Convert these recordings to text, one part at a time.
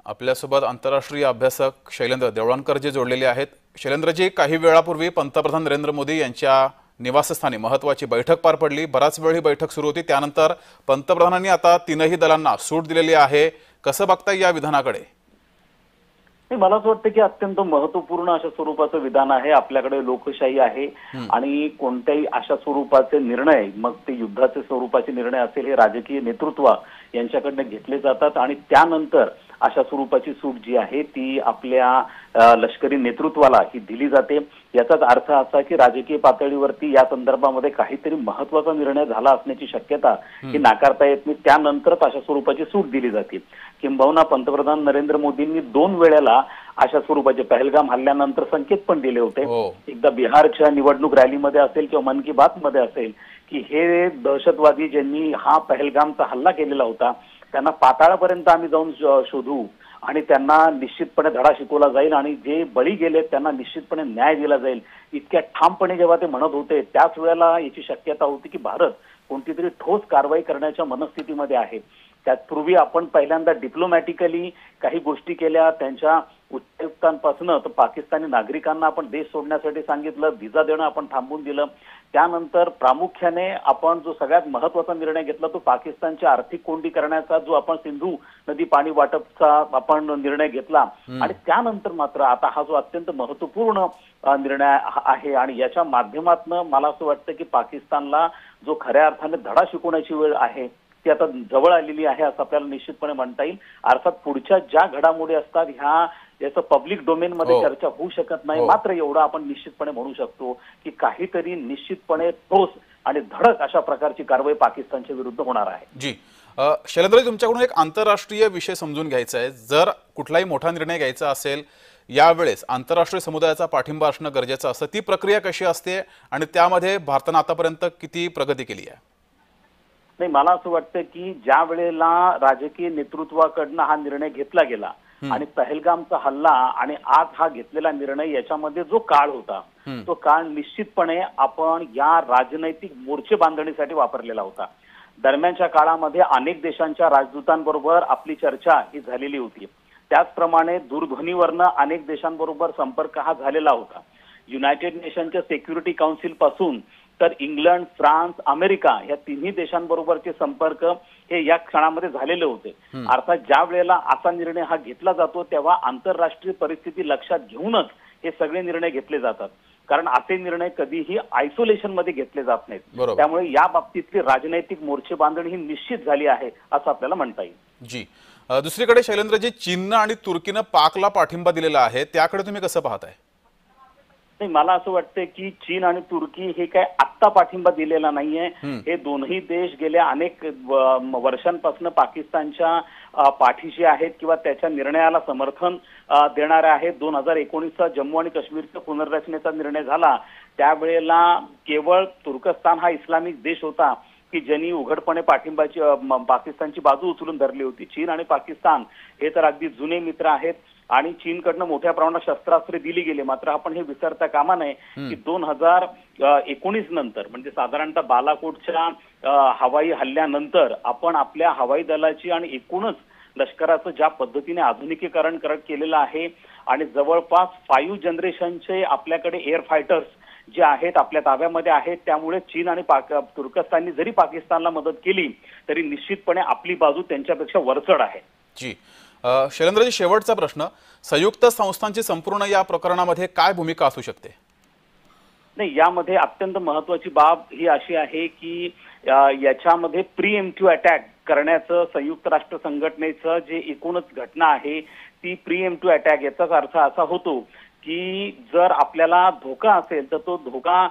आपल्यासोबत आंतरराष्ट्रीय अभ्यासक शैलेंद्र देवळणकर जे जोडलेले आहेत। शैलेंद्रजी, काही वेळापूर्वी पंतप्रधान नरेंद्र मोदी यांच्या निवासस्थानी महत्त्वाची बैठक पार पडली। बराच वेळ ही बैठक सुरू होती। त्यानंतर पंतप्रधानांनी आता तीनही दलांना सूट दिलेली आहे। कसं बघताय या विधानाकडे? मला असं वाटतं की अत्यंत महत्त्वपूर्ण अशा स्वरूपाचं विधान आहे। आपल्याकडे लोकशाही आहे आणि कोणत्याही अशा स्वरूपाचे निर्णय, मग ते युद्धाचे स्वरूपाचे निर्णय असेल, हे राजकीय नेतृत्व यांच्याकडनं घेतले जातात आणि त्यानंतर अशा स्वरूपाची सूट जी आहे ती आपल्या लष्करी नेतृत्वाला ही दिली जाते। याचाच अर्थ असा की राजकीय पातळीवरती या संदर्भामध्ये काहीतरी महत्त्वाचा निर्णय झाला असण्याची शक्यता ही नाकारता येत नाही। त्यानंतरच अशा स्वरूपाची सूट दिली जाते। किंबहुना पंतप्रधान नरेंद्र मोदींनी 2 वेळेला अशा स्वरूपाचे पहलगाम हल्ल्यानंतर संकेत पण दिले होते। एकदा बिहारच्या निवडणूक रॅलीमध्ये असेल किंवा मन की बात मध्ये असेल की हे दहशतवादी ज्यांनी हा पहलगामचा हल्ला केलेला होता त्यांना पाताळापर्यंत आम्ही जाऊन शोधू आणि त्यांना निश्चितपणे धडा शिकवला जाईल आणि जे बळी गेले त्यांना निश्चितपणे न्याय दिला जाईल, इतक्या ठामपणे जेव्हा ते म्हणत होते त्याच वेळेला याची शक्यता होती की भारत कोणती तरी ठोस कारवाई करण्याच्या मनस्थितीमध्ये आहे। त्यापूर्वी आपण पहिल्यांदा डिप्लोमॅटिकली काही गोष्टी केल्या, त्यांच्या उच्चायुक्तांपासून तर पाकिस्तानी नागरिकांना आपण देश सोडण्यासाठी सांगितलं, व्हिसा देणं आपण थांबवून दिलं। त्यानंतर प्रामुख्याने आपण जो सगळ्यात महत्त्वाचा निर्णय घेतला तो पाकिस्तानची आर्थिक कोंडी करण्याचा, जो आपण सिंधू नदी पाणी वाटपचा आपण निर्णय घेतला आणि त्यानंतर मात्र आता हा जो अत्यंत महत्त्वपूर्ण निर्णय आहे आणि याच्या माध्यमातून मला असं वाटतं की पाकिस्तानला जो खऱ्या अर्थाने धडा शिकवण्याची वेळ आहे ती आता जवळ आलेली आहे असं आपल्याला निश्चितपणे म्हणता येईल। अर्थात पुढच्या ज्या घडामोडी असतात ह्या याचं पब्लिक डोमेन मध्ये चर्चा होऊ शकत नाही, मात्र एवढं आपण निश्चितपणे म्हणू शकतो की काहीतरी निश्चितपणे ठोस आणि धडक अशा प्रकारची कारवाई पाकिस्तानच्या विरुद्ध होणार आहे। जी शैलेंद्र, तुमच्याकडून एक आंतरराष्ट्रीय विषय समजून घ्यायचा आहे। जर कुठलाही मोठा निर्णय घ्यायचा असेल यावेळेस आंतरराष्ट्रीय समुदायाचा पाठिंबा असणं गरजेचं असतं। ती प्रक्रिया कशी असते आणि त्यामध्ये भारताने आतापर्यंत किती प्रगती केली आहे? नाही, मला असं वाटतं की ज्या वेळेला राजकीय नेतृत्वाकडनं हा निर्णय घेतला गेला आणि पहलगामचा हल्ला आणि आज हा घेतलेला निर्णय याच्यामध्ये जो काळ होता तो काळ निश्चितपणे आपण या राजनैतिक मोर्चे बांधणीसाठी वापरलेला होता। दरम्यानच्या काळामध्ये अनेक देशांच्या राजदूतांबरोबर आपली चर्चा ही झालेली होती। त्याचप्रमाणे दूरध्वनीवरनं अनेक देशांबरोबर संपर्क हा झालेला होता। युनायटेड नेशनच्या सिक्युरिटी काउन्सिल पासून तर इंग्लंड, फ्रान्स, अमेरिका या तिन्ही देशांबरोबरचे संपर्क हे या क्षणामध्ये झालेले होते। अर्थात ज्या वेळेला असा निर्णय हा घेतला जातो तेव्हा आंतरराष्ट्रीय परिस्थिती लक्षात घेऊनच हे सगळे निर्णय घेतले जातात, कारण असे निर्णय कधीही आयसोलेशन मध्ये घेतले जात नाहीत। त्यामुळे या बाबतीतली राजनैतिक मोर्चे बांधणी ही निश्चित झाली आहे असं आपल्याला म्हणता येईल। जी, दुसरीकडे शैलेंद्रजी, चीननं आणि तुर्कीनं पाकला पाठिंबा दिलेला आहे, त्याकडे तुम्ही कसं पाहताय? नाही, मला असं वाटतं की चीन आणि तुर्की हे काय आत्ता पाठिंबा दिलेला नाहीये। हे दोन्ही देश गेल्या अनेक वर्षांपासून पाकिस्तानच्या पाठीशी आहेत किंवा त्याच्या निर्णयाला समर्थन देणारे आहेत। 2019चा जम्मू आणि काश्मीरच्या पुनर्रचनेचा निर्णय झाला त्यावेळेला केवळ तुर्कस्तान हा इस्लामिक देश होता की ज्यांनी उघडपणे पाठिंबाची पाकिस्तानची बाजू उचलून धरली होती। चीन आणि पाकिस्तान हे तर अगदी जुने मित्र आहेत आणि चीनकडनं मोठ्या प्रमाणात शस्त्रास्त्रे दिली गेली। मात्र आपण हे विसरता कामा नये की 2019 नंतर म्हणजे साधारणतः बालाकोटच्या हवाई हल्ल्यानंतर आपण आपल्या हवाई दलाची आणि एकूणच लष्कराचं ज्या पद्धतीने आधुनिकीकरण केलेलं आहे आणि जवळपास 5 जनरेशनचे आपल्याकडे एअर फायटर्स जे आहेत आपल्या ताब्यामध्ये आहेत। त्यामुळे चीन आणि तुर्कस्ताननी जरी पाकिस्तानला मदत केली तरी निश्चितपणे आपली बाजू त्यांच्यापेक्षा वरचढ आहे। जी शैलेंद्रजी, शेवटचा प्रश्न, संयुक्त संस्थांची संपूर्ण या प्रकरणामध्ये काय भूमिका असू शकते? नाही, यामध्ये अत्यंत महत्त्वाची बाब ही अशी आहे की याच्यामध्ये प्रीएम्प्टिव्ह अटॅक करण्याचं संयुक्त राष्ट्र संघटनेचं जे एकूणच घटना आहे ती प्रीएम्प्टिव्ह अटॅक, याचाच अर्थ असा होतो की जर आपल्याला धोका असेल तर तो धोका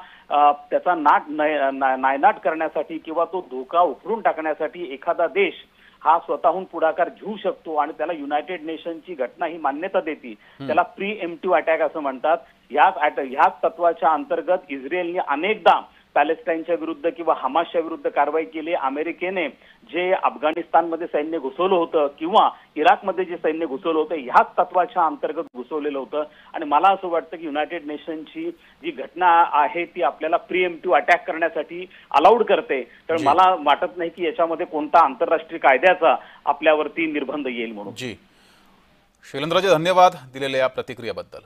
त्याचा नायनाट करण्यासाठी किंवा तो धोका उखडून टाकण्यासाठी एखादा देश हा स्वतःहून पुढाकार घेऊ शकतो आणि त्याला युनायटेड नेशनची घटना ही मान्यता देते। त्याला प्रीएम्प्टिव्ह अटॅक असं म्हणतात। ह्याच तत्वाच्या अंतर्गत इस्रायलने अनेकदा पॅलेस्टाईनच्या विरुद्ध किंवा हमासच्या विरुद्ध कारवाई केली। अमेरिकेने जे अफगाणिस्तानमध्ये सैन्य घुसवलं होतं किंवा इराकमध्ये जे सैन्य घुसवलं होतं ह्याच तत्वाच्या अंतर्गत घुसवलेलं होतं आणि मला असं वाटतं की युनायटेड नेशनची जी घटना आहे ती आपल्याला प्रीएम्प्टिव्ह अटॅक करण्यासाठी अलाउड करते। तर मला वाटत नाही की याच्यामध्ये कोणता आंतरराष्ट्रीय कायद्याचा आपल्यावरती निर्बंध येईल म्हणून। जी शैलेंद्रजी, धन्यवाद दिलेल्या या प्रतिक्रियेबद्दल.